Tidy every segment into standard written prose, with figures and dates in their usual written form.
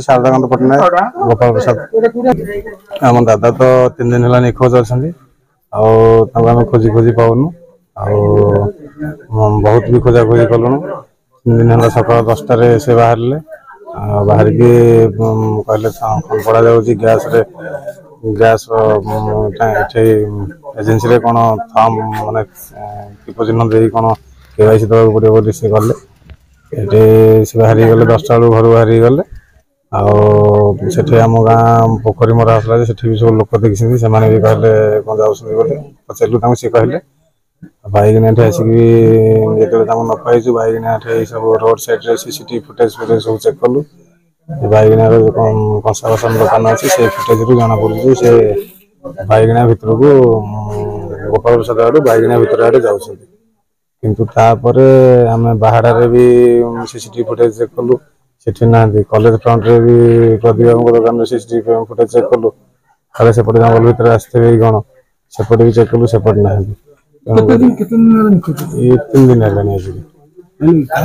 शारदाकांत पट्टनायक गोपाल प्रसाद आम दादा तो 3 दिन है निखोज अच्छा आम खोजी खोजी पाऊनु बहुत भी खोजा खोजी कलुँ 3 दिन है सकाल 10टार से बाहर की कहले पड़ा जाऊँगी गैस एजेन्सी कौन फर्म मानने टीप चिन्ह दे कौन KYC देवाक पड़े बोली सी गले ये से बाहरी गले 10टा बेलू घर बाहरी गले आठ आम गाँ पोखरी मरा आसला भी सब लोक देखी भी कहले कौन जाऊँगी पचारू सी कहले बैगना आसिक जो न पाइु बैगना सब रोड साइड CCTV फुटेज सब चेक कलु बैगनार कंसा बासन दुकान अच्छी से फुटेज रू जना पड़ी से बैगना भितर को गोपाल प्रसाद आड़ बैगना भितर आड़े जाऊँ किंतु तापर आम बाहर भी CCTV फुटेज चेक कलु से ना कॉलेज फ्रंट रे भी प्रदीप दुकान CCTV फुटेज चेक कलु खाली सेपटे जंगल भितर आसते कौन सेपटे भी चेक कलु सेपटे ना 3 दिन है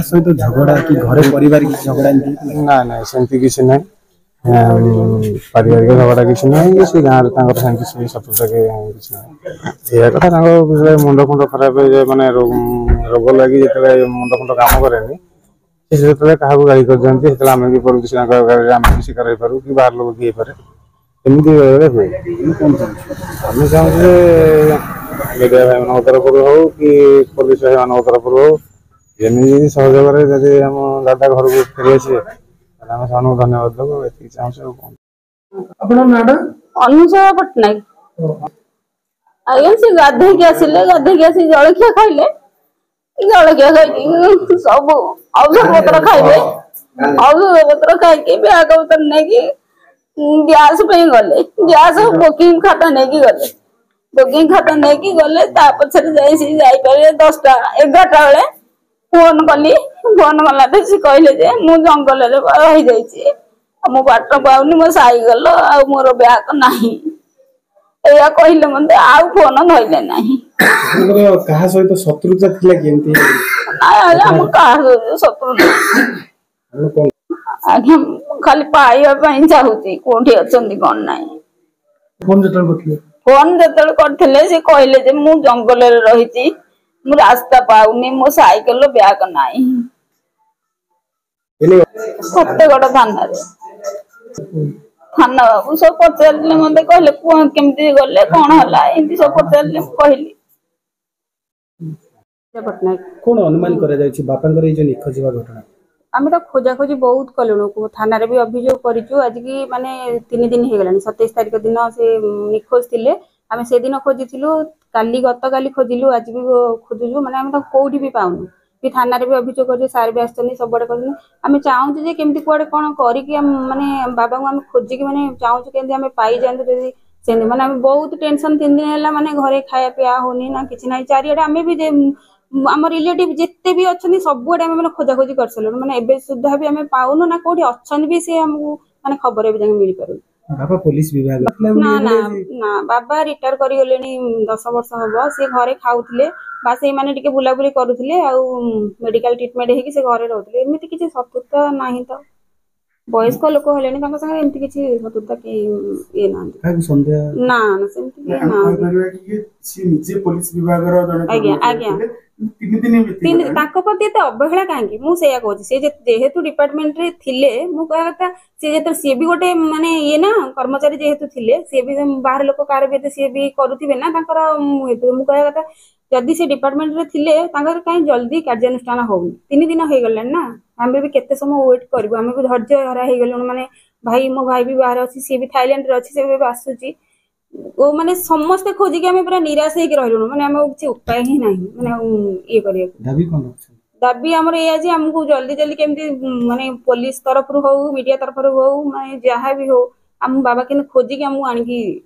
सहित झगड़ा कि घर परिवार की झगड़ा ना ना सेमती किसी ना पारिवारिक झगड़ा किसी ना कि गाँव सेमती शत्रुता या कथा मुंड फुंड खराब मानने रोग लगी जो मुंड फुंड कम कैनि से क्या गाड़ी कर दिखाते आम भी पड़ू गाड़ी आम भी शिकार हो पारू कि बाहर लोग किए पारे एमती हुए आम चाहूँ मीडिया भाई तरफ हो कि पुलिस भाई तरफ हो जमी सहयोग जब आम दादा घर को फेरी आसे आम से धन्यवाद देव ये चाहूँ अनुसया पट्टनायक आज्ञा से गाधे आसिले जलखिया खाइले जलखिया खाई सब औषध पत्र खाइले औषध पत्र खाई ब्याग पत्र नहीं गैस गले गैस बुकिंग खाता नहीं गले बुकिंग खाता नहीं गले पछे जापारे 10टा 11टा बेले फोन कली फोन कला से कहले जे मु जंगल रही जाइए मो बाट पाऊनी मो साइकेल आ मोर ब्याग नहीं या कहले मते आ फोन धरले नहीं कहा सहित शत्रुता थिला केंती हम कहा शत्रु आज्ञा खाली पाइबा पई चाहूची कोठी अछंती कोन नाही फोन जतल करथिले से कहले जे मु जंगल रे रहिची मु रास्ता पाउनी मो साइकेल ब्याग नाही फतेगड़ थाना बाबू सब पचारे मत कहले केमती गले कौन है एमती सब पचारे कहली पट्टनायक कौन अनुमान करा जायछि बापांकर ए जे निखोज होगा घटना आम तो खोजा खोजी बहुत कलुणु थाना रे भी अभियोग करिछु आज की माने 3 दिन हो गलानी 27 तारिख दिन से निखोज थिले आम से दिन खोजिथिलु काली गत काली खोजिलु आज भी खोजुलु माने हम तो कोठी भी पाउनु कि थाना रे भी अभियोग कर सार भी आछनी सब बडे करनी आम चाहूँ जे केमती कुआडे कोन करी कि माने बाबा को आम खोजी कि माने चाहूँ केमती आम पाई जांतु जदी से माने आम बहुत टेंशन 3 दिन हैला माने घरे खाया पिया होनी ना किछि नाही चारियाडे आम भी जे आम रिलेटिव जिते भी अच्छा सबुआडे आम मैंने खोजा खोजी कर सारे मैंने एबे सुधा भी आम पाऊनु ना कोठी अच्छा भी सी आमको माने खबर भी मिल पार बाबा पुलिस विभाग ना ना ना बाबा रिटायर करी गले 10 वर्ष हम सी घरे खाऊले बास ये टिके बुलाबुली करुले आ मेडिकल ट्रीटमेंट होगी से घरे रोते एमती किसी शत्रुता ना तो वयस्क लोक हेले एमती किसी शत्रुता कि ये ना ना आज्ञा आज्ञा 3 दिन अवहेला कहीं मुझे कहूँ जेहेतु डिपार्टमेंट रे थिले मु कहा कथा सी भी गोटे माने ये ना कर्मचारी जेहेतु थिले सी भी बाहर लोक कार भी सी भी करुवे ना मु कहा कथा जदि से डिपार्टमेंट रे थिले कहीं जल्दी कार्यानुष्ठान होनी 3 दिन हो गले ना आम भी केते समय वेट करूँ आम भी धैर्य हरा हो गलु माने भाई मो भाई भी बाहर अच्छी सी भी थाईलैंड रे अच्छी से आसूची ओ माने समस्त खोजिक आम पूरा निराश होकर रहलु माने आम किसी उपाय ही ना माने ये करिया दाबी आमर ये आमको जल्दी जल्दी केमती माने पुलिस तरफ हो मीडिया तरफ हो माने जहाँ भी हो आम बाबा के खोजिक आमको आनिकी